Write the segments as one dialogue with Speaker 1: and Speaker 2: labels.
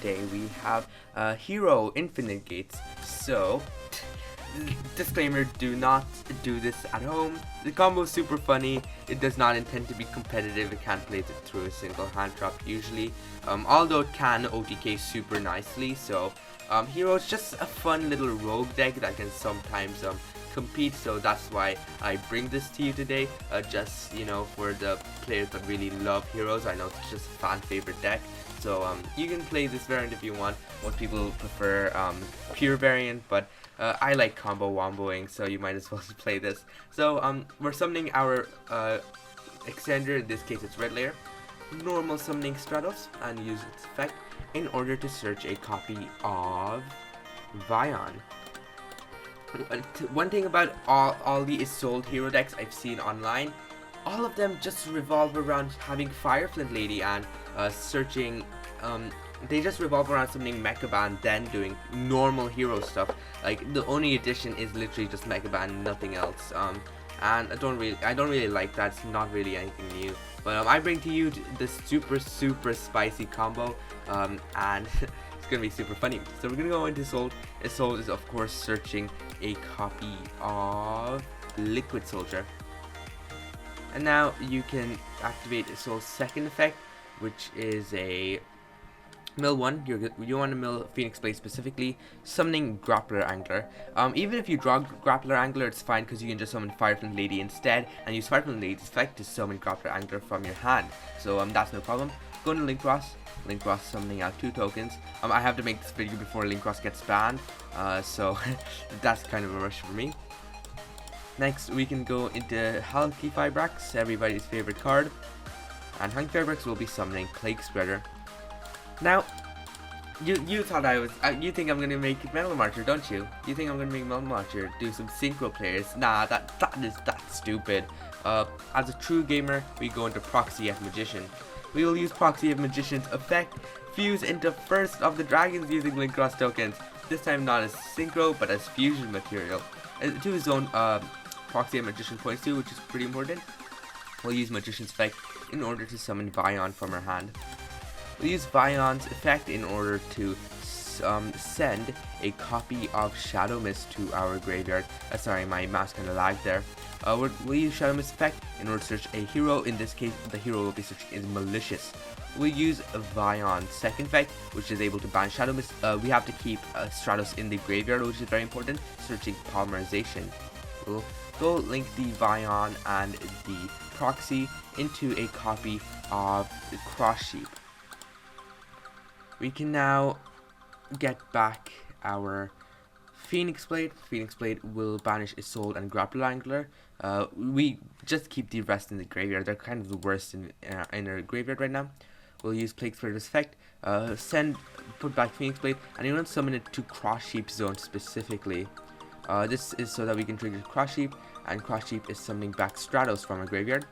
Speaker 1: today we have Hero Infinite Gates. So, disclaimer, do not do this at home. The combo is super funny. It does not intend to be competitive. It can't play it through a single hand trap usually, although it can OTK super nicely. So Hero is just a fun little rogue deck that can sometimes compete, so that's why I bring this to you today, just for the players that really love Heroes. I know it's just a fan favorite deck, so you can play this variant if you want. Most people prefer pure variant, but I like combo womboing, so you might as well play this. So we're summoning our extender, in this case it's Red Layer, normal summoning Stratos, and use its effect in order to search a copy of Vion. One thing about all the Isolde hero decks I've seen online, all of them just revolve around having Fireflint Lady and searching. They just revolve around summoning Mechaban, then doing normal hero stuff. Like the only addition is literally just Mechaban, nothing else. And I don't really like that. It's not really anything new. But I bring to you this super spicy combo, and it's gonna be super funny. So we're gonna go into Isolde. Isolde is of course searching a copy of Liquid Soldier. And now you can activate Isolde's second effect, which is a mill 1. You want to mill Phoenix Blade specifically, summoning Grappler Angler. Even if you draw Grappler Angler, it's fine because you can just summon Fireflint Lady instead and use Fireflint Lady's effect to summon Grappler Angler from your hand. So that's no problem. Go into Link Cross summoning out 2 tokens. I have to make this video before Link Cross gets banned, so that's kind of a rush for me. Next we can go into Hulky Fibrax, everybody's favorite card, and Hulky Fibrax will be summoning Plague Spreader. Now, you thought I was, you think I'm gonna make Metal Marcher, don't you? You think I'm gonna make Metal Marcher do some synchro players? Nah, that's stupid. As a true gamer, we go into Proxy F Magician. We will use Proxy F Magician's effect, fuse into first of the dragons using Link Cross tokens. This time not as synchro, but as fusion material. To his own Proxy F Magician points to, which is pretty important. We'll use Magician's effect in order to summon Vion from her hand. We'll use Vion's effect in order to send a copy of Shadow Mist to our graveyard. Sorry, my mouse kind of lagged there. We'll use Shadow Mist effect in order to search a hero. In this case, the hero we'll be searching is Malicious. We'll use Vion's second effect, which is able to ban Shadow Mist. We have to keep Stratos in the graveyard, which is very important, searching Polymerization. We'll go link the Vion and the Proxy into a copy of the Cross Sheep. We can now get back our Phoenix Blade. Phoenix Blade will banish Isolde and Grappler Angler. We just keep the rest in the graveyard. They're kind of the worst in our graveyard right now. We'll use Plague Spreader's effect, put back Phoenix Blade, and you want to summon it to Cross Sheep zone specifically. This is so that we can trigger Cross Sheep, and Cross Sheep is summoning back Stratos from our graveyard.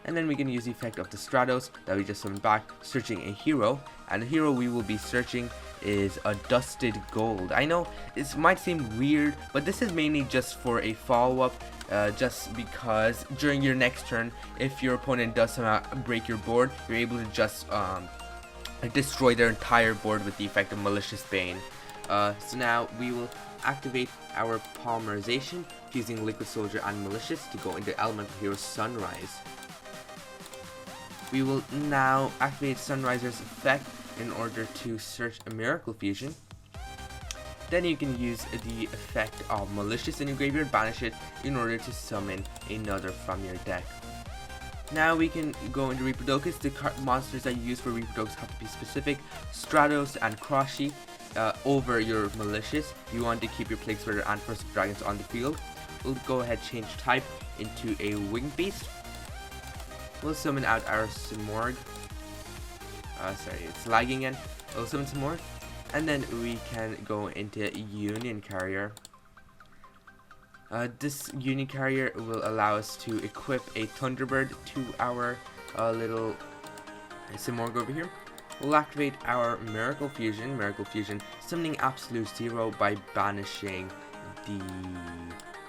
Speaker 1: And then we can use the effect of the Stratos that we just summoned back, searching a hero. And the hero we will be searching is a Dusted Gold. I know this might seem weird, but this is mainly just for a follow-up, just because during your next turn, if your opponent does somehow break your board, you're able to just destroy their entire board with the effect of Malicious Bane. So now we will activate our Polymerization, using Liquid Soldier and Malicious to go into Elemental Hero Sunrise. We will now activate Sunriser's effect in order to search a Miracle Fusion. Then you can use the effect of Malicious in your graveyard, banish it in order to summon another from your deck. Now we can go into Reproducus. The monsters that you use for Reproducus have to be specific. Stratos and Cross Sheep over your Malicious. You want to keep your Plague Spreader and First of Dragons on the field. We'll go ahead change type into a Winged Beast. We'll summon out our Simorgh. Sorry, it's lagging again. We'll summon some more. And then we can go into Union Carrier. This Union Carrier will allow us to equip a Thunderbird to our little Simorgh over here. We'll activate our Miracle Fusion. Summoning Absolute Zero by banishing the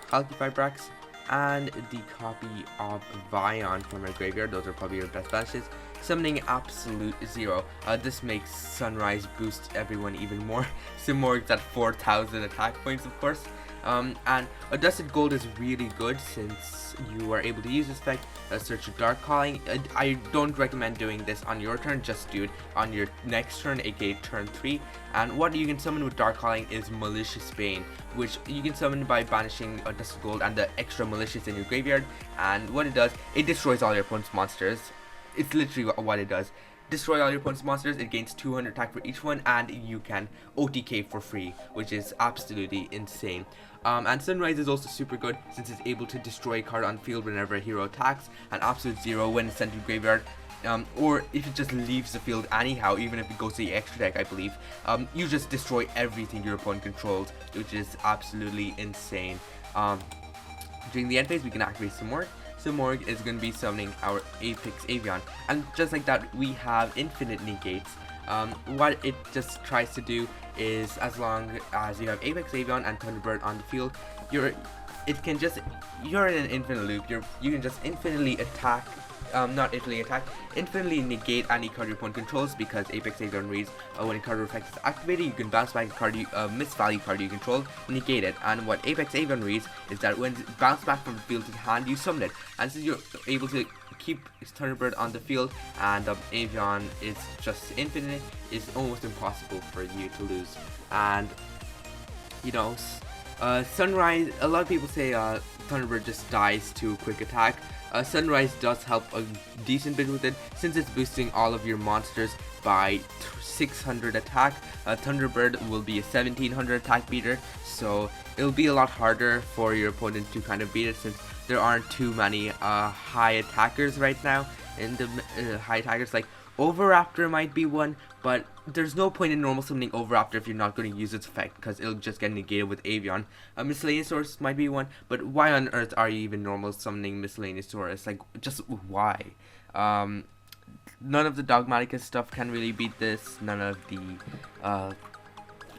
Speaker 1: Hulky Fibrax. and the copy of Vion from our graveyard. Those are probably your best banishes. Summoning Absolute Zero. This makes Sunrise boost everyone even more. Simorg's at 4,000 attack points, of course. And Dusted Gold is really good since you are able to use this effect. Search Dark Calling. I don't recommend doing this on your turn, just do it on your next turn, aka turn 3. And what you can summon with Dark Calling is Malicious Bane, which you can summon by banishing Dusted Gold and the extra Malicious in your graveyard. And what it does, it destroys all your opponent's monsters. It's literally what it does. Destroy all your opponent's monsters, it gains 200 attack for each one, and you can OTK for free, which is absolutely insane. And Sunrise is also super good since it's able to destroy a card on field whenever a hero attacks, and Absolute Zero when it's sent to graveyard, or if it just leaves the field anyhow, even if it goes to the extra deck, I believe. You just destroy everything your opponent controls, which is absolutely insane. During the end phase, we can activate some more. Simorg is going to be summoning our Apex Avian, and just like that we have infinite negates. What it just tries to do is, as long as you have Apex Avian and Thunderbird on the field, you're in an infinite loop. You can just infinitely attack, infinitely negate any card your opponent controls, because Apex Avian reads when a card effect is activated, you can bounce back a card misvalue card you control, negate it. And what Apex Avian reads is that when it bounces back from the field to the hand, you summon it. And since you're able to keep Thunderbird on the field and Avian is just infinite, it's almost impossible for you to lose. And you know, Sunrise, a lot of people say Thunderbird just dies to a quick attack. Sunrise does help a decent bit with it, since it's boosting all of your monsters by 600 attack. Thunderbird will be a 1700 attack beater, so it'll be a lot harder for your opponent to kind of beat it, since there aren't too many high attackers right now. In the high attackers, like Overraptor might be one, but there's no point in normal summoning Overraptor if you're not going to use its effect, because it'll just get negated with Avian. Miscellaneousaurus might be one, but why on earth are you even normal summoning Miscellaneousaurus? Like, just why? None of the Dogmaticus stuff can really beat this. None of the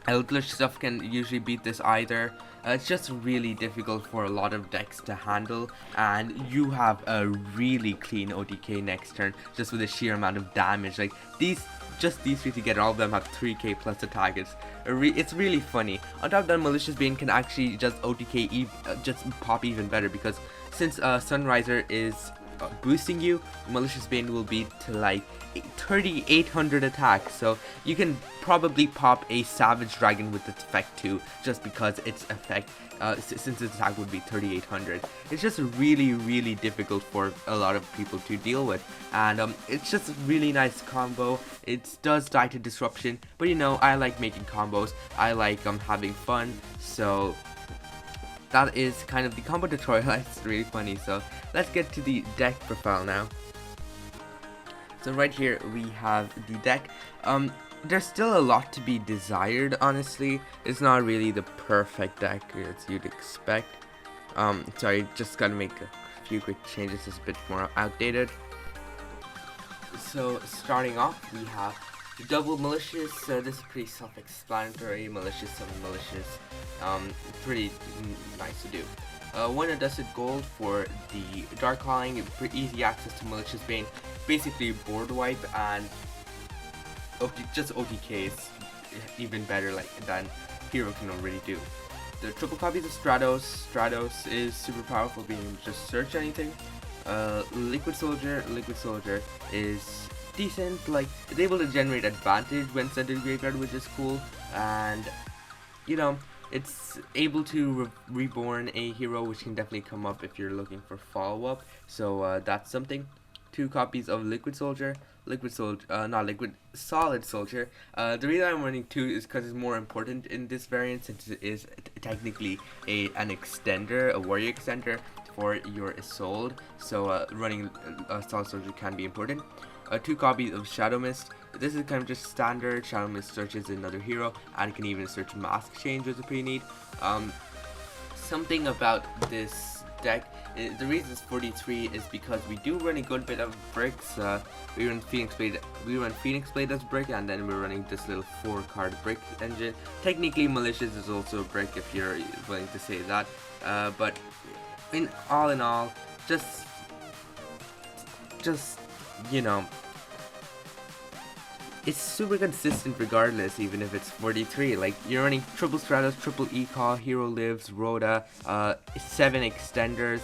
Speaker 1: Eldritch stuff can usually beat this either. It's just really difficult for a lot of decks to handle, and you have a really clean OTK next turn just with the sheer amount of damage. Like these three together, all of them have 3k plus attack. It's really funny. On top of that, Malicious Bane can actually just OTK just pop even better, because since Sunriser is boosting you, Malicious Bane will be to like 3800 attack, so you can probably pop a Savage Dragon with its effect too, just because its effect, since its attack would be 3800. It's just really difficult for a lot of people to deal with, and it's just a really nice combo. It does die to disruption, but you know, I like making combos, I like having fun, so that is kind of the combo tutorial. It's really funny. So let's get to the deck profile now. So right here we have the deck. There's still a lot to be desired, honestly. It's not really the perfect deck as you'd expect. Sorry, just gotta make a few quick changes. It's a bit more outdated. So starting off, we have the double Malicious. This is pretty self-explanatory. Malicious, summon Malicious. Pretty nice to do. One Dusted Gold for the Dark Calling, pretty easy access to Malicious Bane, basically board wipe, and just OTKs even better than Hero can already do. The triple copies of Stratos. Stratos is super powerful, being able to just search anything. Liquid Soldier is decent, like it's able to generate advantage when sent to the graveyard, which is cool, and you know, it's able to reborn a hero, which can definitely come up if you're looking for follow-up, so that's something. 2 copies of Solid Soldier. The reason I'm running 2 is because it's more important in this variant, since it is technically an extender, a warrior extender for your Isolde, so running Solid Soldier can be important. 2 copies of Shadow Mist. This is kind of just standard. Shadow Mist searches another hero, and can even search Mask Change, which is pretty neat. Something about this deck, the reason it's 43 is because we do run a good bit of bricks. We run Phoenix Blade as brick, and then we're running this little 4-card brick engine. Technically, Malicious is also a brick if you're willing to say that, but in all, just just you know, it's super consistent regardless, even if it's 43. Like, you're running triple stratos, triple eco, hero lives, rhoda, 7 extenders.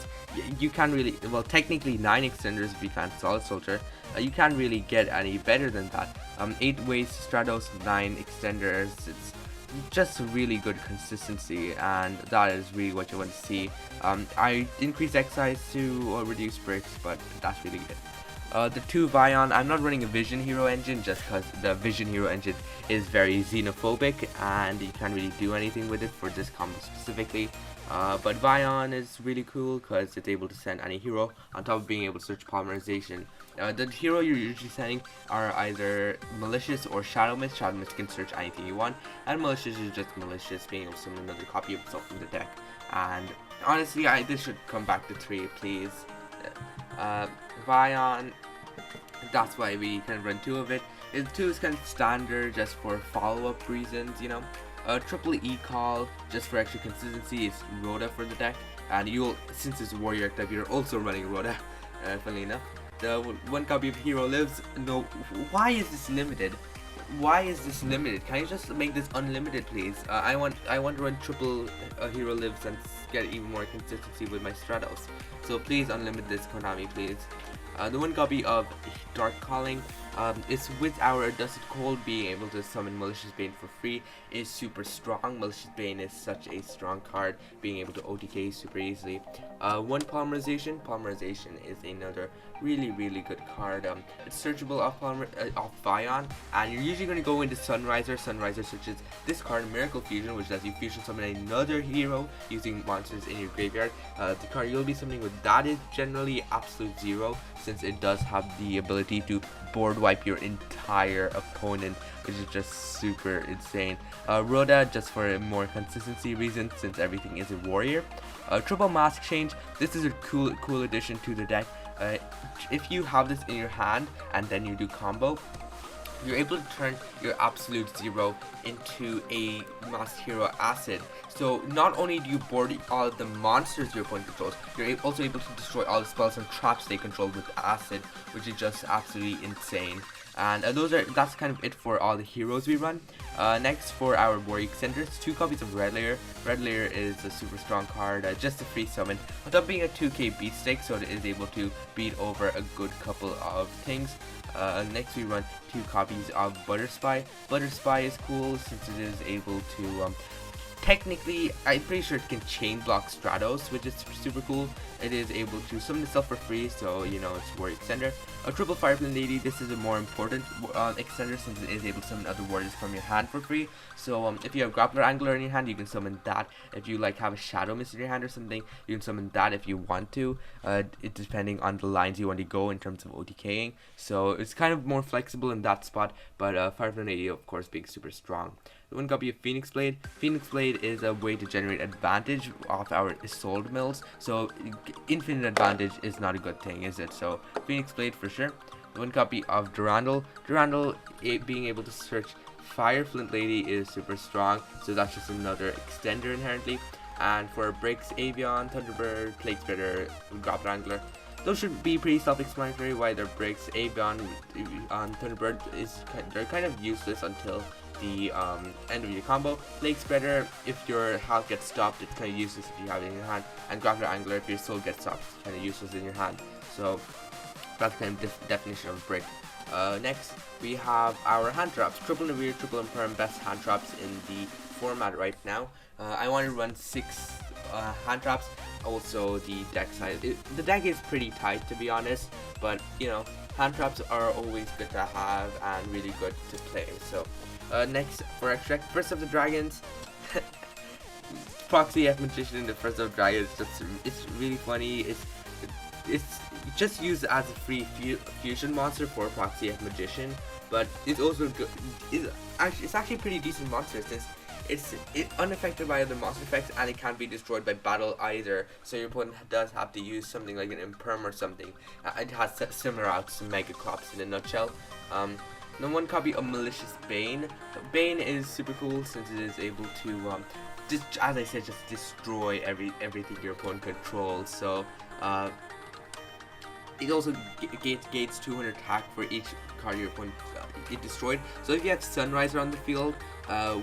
Speaker 1: You can't really, well, technically 9 extenders if you can't solid soldier. You can't really get any better than that. 8 ways stratos, 9 extenders. It's just really good consistency, and that is really what you want to see. I increased X size to reduce bricks, but that's really good. The 2 Vion, I'm not running a Vision Hero engine just because the Vision Hero engine is very xenophobic and you can't really do anything with it for this combo specifically. But Vion is really cool because it's able to send any hero on top of being able to search polymerization. The hero you're usually sending are either Malicious or Shadow Mist. Shadow Mist can search anything you want, and Malicious is just Malicious, being able to summon another copy of itself from the deck. And honestly, this should come back to 3, please. Vion, that's why we can run 2 of it. 2 is kind of standard just for follow-up reasons, you know. Triple E-Call, just for extra consistency, is Rhoda for the deck. And you'll, since it's Warrior type, you're also running Rhoda, funnily enough. The 1 copy of Hero Lives, no, why is this limited? Why is this limited? Can you just make this unlimited, please? I want to run triple Hero Lives and get even more consistency with my Stratos. So please unlimit this, Konami, please. The 1 copy of Dark Calling is with our Dusted Cold being able to summon Malicious Bane for free is super strong. Malicious Bane is such a strong card, being able to OTK super easily. 1 Polymerization is another really good card. It's searchable off Vion, and you're usually going to go into Sunriser. Sunriser searches this card, Miracle Fusion, which lets you fusion summon another hero using monsters in your graveyard. The card you'll be summoning with that is generally Absolute Zero, since it does have the ability to board wipe your entire opponent, which is just super insane. Rhoda, just for a more consistency reason, since everything is a warrior. Triple Mask Change, this is a cool addition to the deck. If you have this in your hand and then you do combo, you're able to turn your Absolute Zero into a Masked Hero Acid. So not only do you board all of the monsters your opponent controls, you're also able to destroy all the spells and traps they control with Acid, which is just absolutely insane. And that's kind of it for all the heroes we run. Next, for our Warrior Extenders, 2 copies of Red Layer. Red Layer is a super strong card, just a free summon. On top of being a 2k beat stake, so it is able to beat over a good couple of things. Next, we run 2 copies of Butter Spy. Butter Spy is cool since it is able to technically, I'm pretty sure it can chain block Stratos, which is super cool. It is able to summon itself for free, so you know it's Warrior Extender. A triple Fireflame Lady, this is a more important extender since it is able to summon other warriors from your hand for free. So if you have Grappler Angler in your hand, you can summon that. If you like have a Shadow Mist in your hand or something, you can summon that if you want to. It depending on the lines you want to go in terms of OTKing. So it's kind of more flexible in that spot, but Fireflame Lady of course being super strong. 1 copy of Phoenix Blade. Phoenix Blade is a way to generate advantage off our Isolde mills. So infinite advantage is not a good thing, is it? So Phoenix Blade for sure. 1 copy of Durandal. Durandal, being able to search Fire Flint Lady is super strong. So that's just another extender inherently. And for breaks, Avion, Thunderbird, Plague Spreader, Grappler Angler. Those should be pretty self-explanatory why they're breaks. Avion on Thunderbird they're kind of useless until the end of your combo. Plague Spreader, if your health gets stopped, it's kind of useless if you have it in your hand. And Grappler Angler, if your soul gets stopped, it's kind of useless in your hand. So that's kind of definition of break. Next, we have our hand traps. Triple Navir, Triple Imperm, best hand traps in the format right now. I want to run 6 hand traps. Also, the deck size. The deck is pretty tight, to be honest, but you know, hand traps are always good to have and really good to play. So next, for extract, First of the Dragons. Proxy F Magician in the First of the Dragons, it's really funny. It's just used as a free fusion monster for Proxy F Magician, but it's also good. It's actually a pretty decent monster since it's unaffected by other monster effects and it can't be destroyed by battle either. So your opponent does have to use something like an Imperm or something. It has similar outs to Mega Clops in a nutshell. Then one copy of Malicious Bane. Bane is super cool since it is able to just, as I said, just destroy everything your opponent controls. So it also gates 200 attack for each card your opponent get destroyed. So if you have Sunriser on the field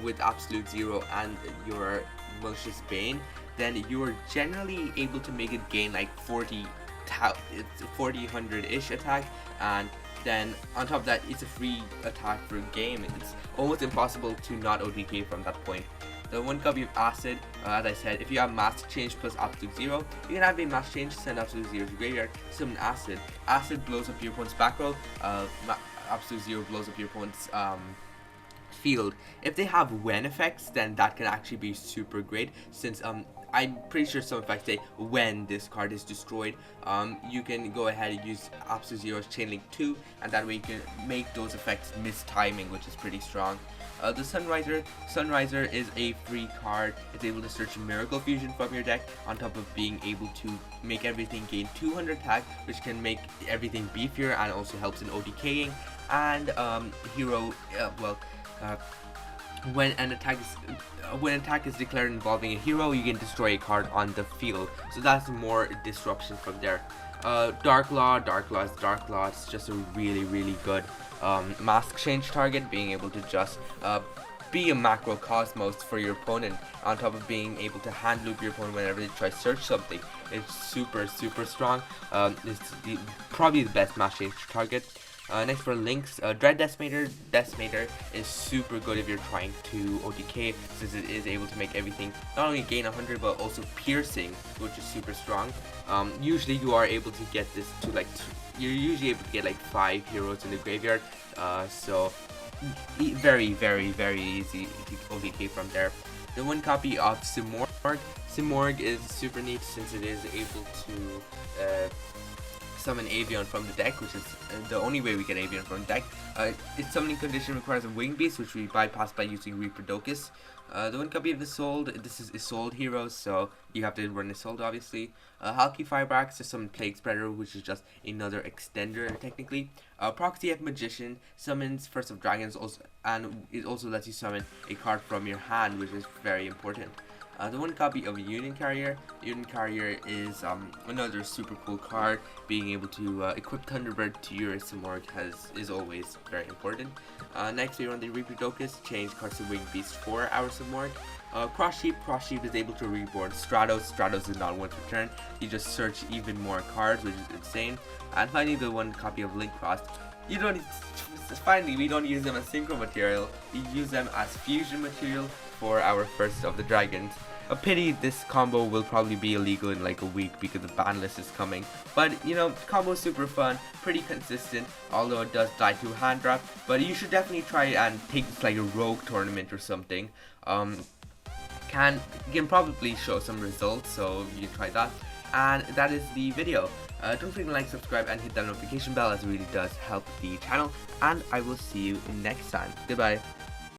Speaker 1: with absolute 0 and your Malicious Bane, then you are generally able to make it gain like 400-ish attack, and then on top of that, it's a free attack per game. It's almost impossible to not OTK from that point. The one copy of Acid, as I said, if you have Mass Change plus Absolute 0, you can have a Mass Change, send Absolute 0 to graveyard, summon Acid. Acid blows up your opponent's back row, Absolute 0 blows up your opponent's field. If they have when effects, then that can actually be super great, since I'm pretty sure some effects say when this card is destroyed. You can go ahead and use Absolute Zero's Chainlink 2, and that way you can make those effects miss timing, which is pretty strong. The Sunriser is a free card. It's able to search Miracle Fusion from your deck, on top of being able to make everything gain 200 attack, which can make everything beefier and also helps in OTKing. And when an attack is declared involving a hero, you can destroy a card on the field. So that's more disruption from there. Dark Law is just a really good mask change target, being able to just be a macro cosmos for your opponent, on top of being able to hand loop your opponent whenever they try to search something. It's super strong. It's probably the best mask change target. Next for links, Dread Decimator is super good if you're trying to OTK, since it is able to make everything not only gain 100 but also piercing, which is super strong. Usually you are able to get this to like, you're usually able to get like 5 heroes in the graveyard, so very easy to OTK from there. The one copy of Simorg is super neat, since it is able to summon Avian from the deck, which is the only way we get Avian from the deck. Its summoning condition requires a Wing Beast, which we bypass by using Reproducus. The one copy of Isolde, this is Isolde Heroes, so you have to run Isolde obviously. Halki Firebrax is summon Plague Spreader, which is just another extender technically. Proxy F Magician summons First of Dragons, and it also lets you summon a card from your hand, which is very important. The one copy of Union Carrier is another super cool card. Being able to equip Thunderbird to your Simorg is always very important. Next we run the Reproducus, change cards to Wing Beast for our Simorg. Cross Sheep is able to reborn Stratos is not one per turn. You just search even more cards, which is insane. And finally the one copy of Link Frost. We don't use them as synchro material, we use them as fusion material for our First of the Dragons. A pity this combo will probably be illegal in like a week because the ban list is coming. But you know, combo is super fun, pretty consistent, although it does die to hand drop. But you should definitely try and take this like a rogue tournament or something. Can probably show some results, so you can try that. And that is the video. Don't forget to like, subscribe, and hit that notification bell, as it really does help the channel. And I will see you next time. Goodbye.